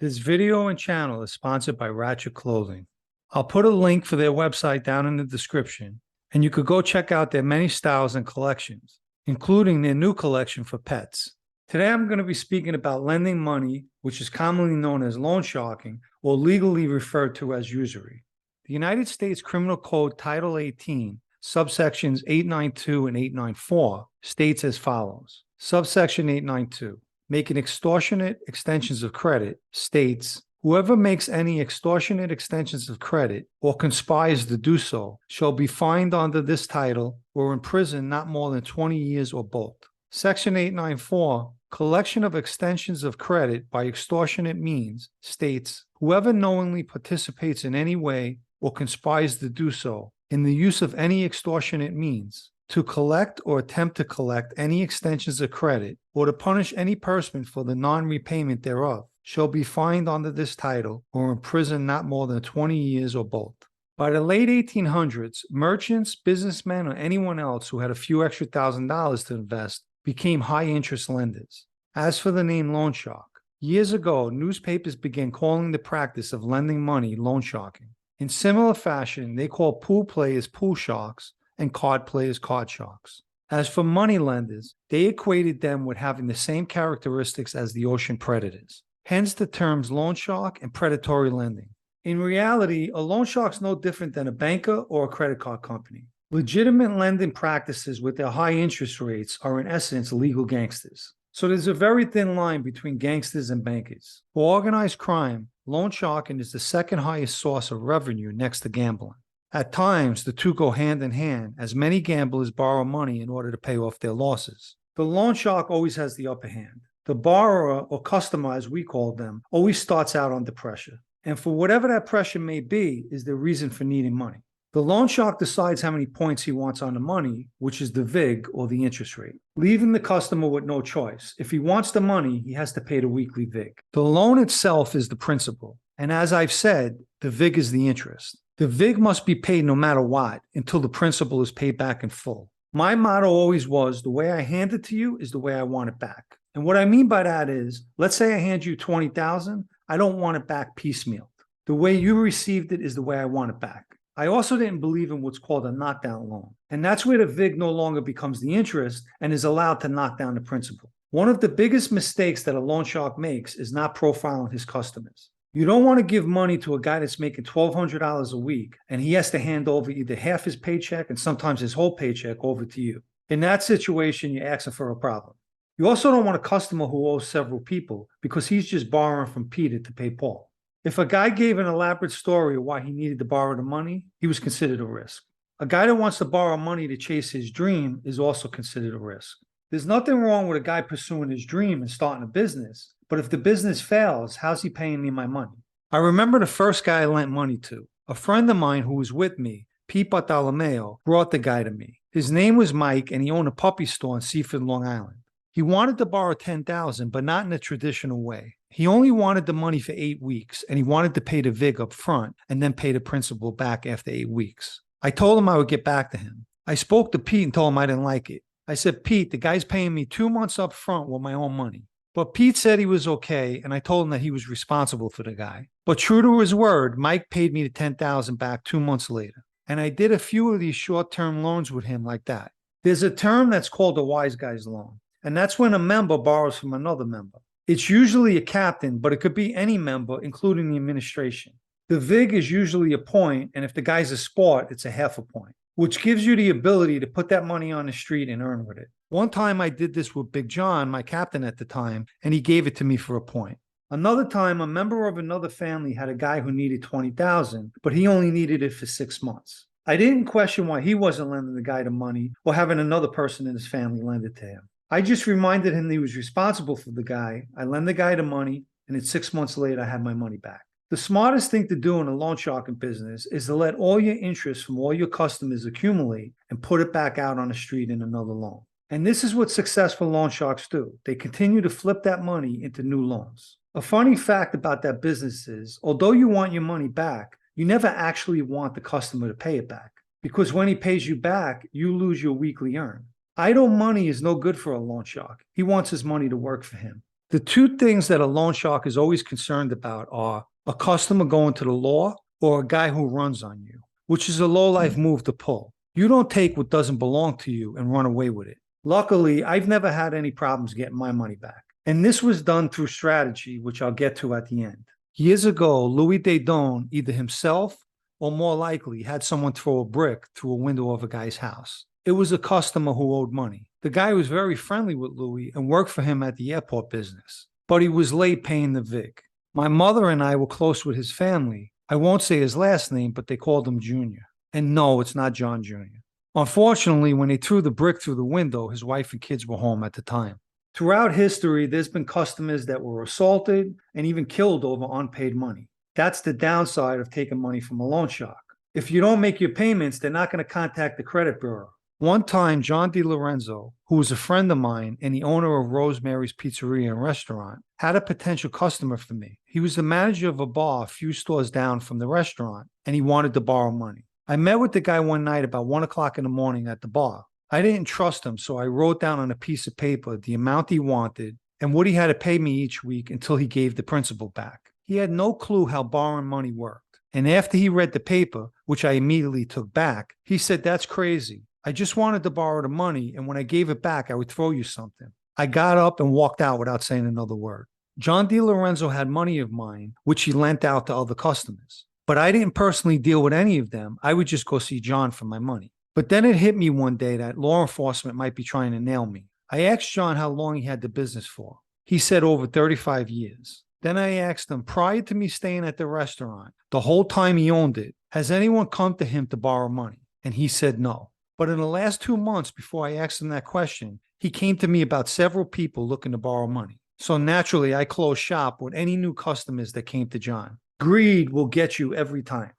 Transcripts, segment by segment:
This video and channel is sponsored by Ratchet Clothing. I'll put a link for their website down in the description, and you could go check out their many styles and collections, including their new collection for pets. Today I'm going to be speaking about lending money, which is commonly known as loan sharking or legally referred to as usury. The United States Criminal Code Title 18, subsections 892 and 894, states as follows. Subsection 892. Making extortionate extensions of credit states, whoever makes any extortionate extensions of credit or conspires to do so shall be fined under this title or in prison not more than 20 years or both. Section 894, collection of extensions of credit by extortionate means states, whoever knowingly participates in any way or conspires to do so in the use of any extortionate means to collect or attempt to collect any extensions of credit or to punish any person for the non-repayment thereof shall be fined under this title or in prison not more than 20 years or both. By the late 1800s, merchants, businessmen, or anyone else who had a few extra $1,000s to invest became high-interest lenders. As for the name loan shark, years ago, newspapers began calling the practice of lending money loan sharking. In similar fashion, they call pool players pool sharks and card players card sharks. As for money lenders, they equated them with having the same characteristics as the ocean predators. Hence the terms loan shark and predatory lending. In reality, a loan shark's no different than a banker or a credit card company. Legitimate lending practices with their high interest rates are in essence legal gangsters. So there's a very thin line between gangsters and bankers. For organized crime, loan sharking is the second highest source of revenue next to gambling. At times, the two go hand in hand, as many gamblers borrow money in order to pay off their losses. The loan shark always has the upper hand. The borrower, or customer as we call them, always starts out under pressure. And for whatever that pressure may be, is the reason for needing money. The loan shark decides how many points he wants on the money, which is the VIG, or the interest rate, leaving the customer with no choice. If he wants the money, he has to pay the weekly VIG. The loan itself is the principal. And as I've said, the VIG is the interest. The VIG must be paid no matter what until the principal is paid back in full. My motto always was, the way I hand it to you is the way I want it back. And what I mean by that is, let's say I hand you $20,000, I don't want it back piecemeal. The way you received it is the way I want it back. I also didn't believe in what's called a knockdown loan. And that's where the VIG no longer becomes the interest and is allowed to knock down the principal. One of the biggest mistakes that a loan shark makes is not profiling his customers. You don't want to give money to a guy that's making $1,200 a week and he has to hand over either half his paycheck and sometimes his whole paycheck over to you. In that situation, you're asking for a problem. You also don't want a customer who owes several people because he's just borrowing from Peter to pay Paul. If a guy gave an elaborate story of why he needed to borrow the money, he was considered a risk. A guy that wants to borrow money to chase his dream is also considered a risk. There's nothing wrong with a guy pursuing his dream and starting a business, but if the business fails, how's he paying me my money? I remember the first guy I lent money to. A friend of mine who was with me, Pete Bartolomeo, brought the guy to me. His name was Mike, and he owned a puppy store in Seaford, Long Island. He wanted to borrow $10,000, but not in a traditional way. He only wanted the money for 8 weeks, and he wanted to pay the VIG up front and then pay the principal back after 8 weeks. I told him I would get back to him. I spoke to Pete and told him I didn't like it. I said, Pete, the guy's paying me 2 months up front with my own money. But Pete said he was okay, and I told him that he was responsible for the guy. But true to his word, Mike paid me the $10,000 back 2 months later. And I did a few of these short-term loans with him like that. There's a term that's called a wise guy's loan, and that's when a member borrows from another member. It's usually a captain, but it could be any member, including the administration. The VIG is usually a point, and if the guy's a sport, it's a half a point, which gives you the ability to put that money on the street and earn with it. One time I did this with Big John, my captain at the time, and he gave it to me for a point. Another time, a member of another family had a guy who needed $20,000, but he only needed it for 6 months. I didn't question why he wasn't lending the guy the money or having another person in his family lend it to him. I just reminded him that he was responsible for the guy. I lent the guy the money, and then 6 months later, I had my money back. The smartest thing to do in a loan sharking business is to let all your interest from all your customers accumulate and put it back out on the street in another loan. And this is what successful loan sharks do. They continue to flip that money into new loans. A funny fact about that business is, although you want your money back, you never actually want the customer to pay it back. Because when he pays you back, you lose your weekly earn. Idle money is no good for a loan shark. He wants his money to work for him. The two things that a loan shark is always concerned about are a customer going to the law or a guy who runs on you, which is a low-life move to pull. You don't take what doesn't belong to you and run away with it. Luckily, I've never had any problems getting my money back. And this was done through strategy, which I'll get to at the end. Years ago, Louis Dedon, either himself or more likely, had someone throw a brick through a window of a guy's house. It was a customer who owed money. The guy was very friendly with Louis and worked for him at the airport business, but he was late paying the VIC. My mother and I were close with his family. I won't say his last name, but they called him Junior. And no, it's not John Jr. Unfortunately, when they threw the brick through the window, his wife and kids were home at the time. Throughout history, there's been customers that were assaulted and even killed over unpaid money. That's the downside of taking money from a loan shark. If you don't make your payments, they're not going to contact the credit bureau. One time, John DiLorenzo, who was a friend of mine and the owner of Rosemary's Pizzeria and Restaurant, had a potential customer for me. He was the manager of a bar a few stores down from the restaurant, and he wanted to borrow money. I met with the guy one night about 1 o'clock in the morning at the bar. I didn't trust him, so I wrote down on a piece of paper the amount he wanted and what he had to pay me each week until he gave the principal back. He had no clue how borrowing money worked. And after he read the paper, which I immediately took back, he said, "That's crazy. I just wanted to borrow the money, and when I gave it back, I would throw you something." I got up and walked out without saying another word. John DiLorenzo had money of mine, which he lent out to other customers. But I didn't personally deal with any of them. I would just go see John for my money. But then it hit me one day that law enforcement might be trying to nail me. I asked John how long he had the business for. He said over 35 years. Then I asked him, prior to me staying at the restaurant, the whole time he owned it, has anyone come to him to borrow money? And he said no. But in the last 2 months before I asked him that question, he came to me about several people looking to borrow money. So naturally, I closed shop with any new customers that came to John. Greed will get you every time.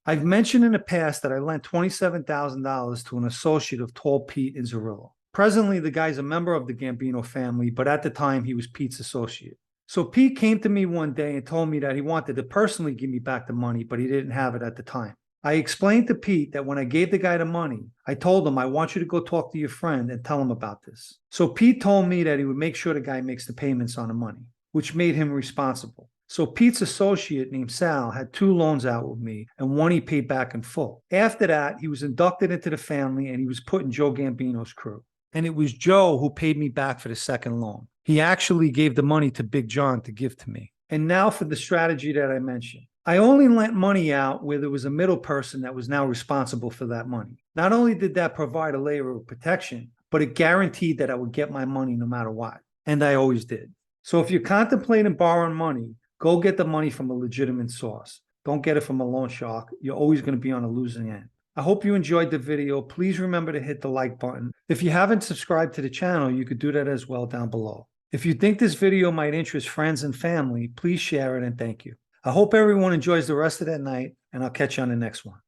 I've mentioned in the past that I lent $27,000 to an associate of Tall Pete in Zerillo. Presently, the guy's a member of the Gambino family, but at the time, he was Pete's associate. So Pete came to me one day and told me that he wanted to personally give me back the money, but he didn't have it at the time. I explained to Pete that when I gave the guy the money, I told him, "I want you to go talk to your friend and tell him about this." So Pete told me that he would make sure the guy makes the payments on the money, which made him responsible. So Pete's associate named Sal had 2 loans out with me, and one he paid back in full. After that, he was inducted into the family, and he was put in Joe Gambino's crew. And it was Joe who paid me back for the second loan. He actually gave the money to Big John to give to me. And now for the strategy that I mentioned. I only lent money out where there was a middle person that was now responsible for that money. Not only did that provide a layer of protection, but it guaranteed that I would get my money no matter what. And I always did. So if you're contemplating borrowing money, go get the money from a legitimate source. Don't get it from a loan shark. You're always going to be on a losing end. I hope you enjoyed the video. Please remember to hit the like button. If you haven't subscribed to the channel, you could do that as well down below. If you think this video might interest friends and family, please share it and thank you. I hope everyone enjoys the rest of that night, and I'll catch you on the next one.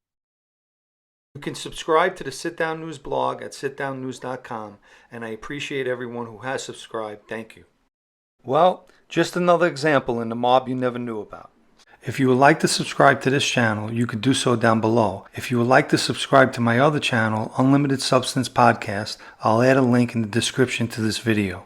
You can subscribe to the Sit Down News blog at sitdownnews.com, and I appreciate everyone who has subscribed. Thank you. Well, just another example in the mob you never knew about. If you would like to subscribe to this channel, you can do so down below. If you would like to subscribe to my other channel, Unlimited Substance Podcast, I'll add a link in the description to this video.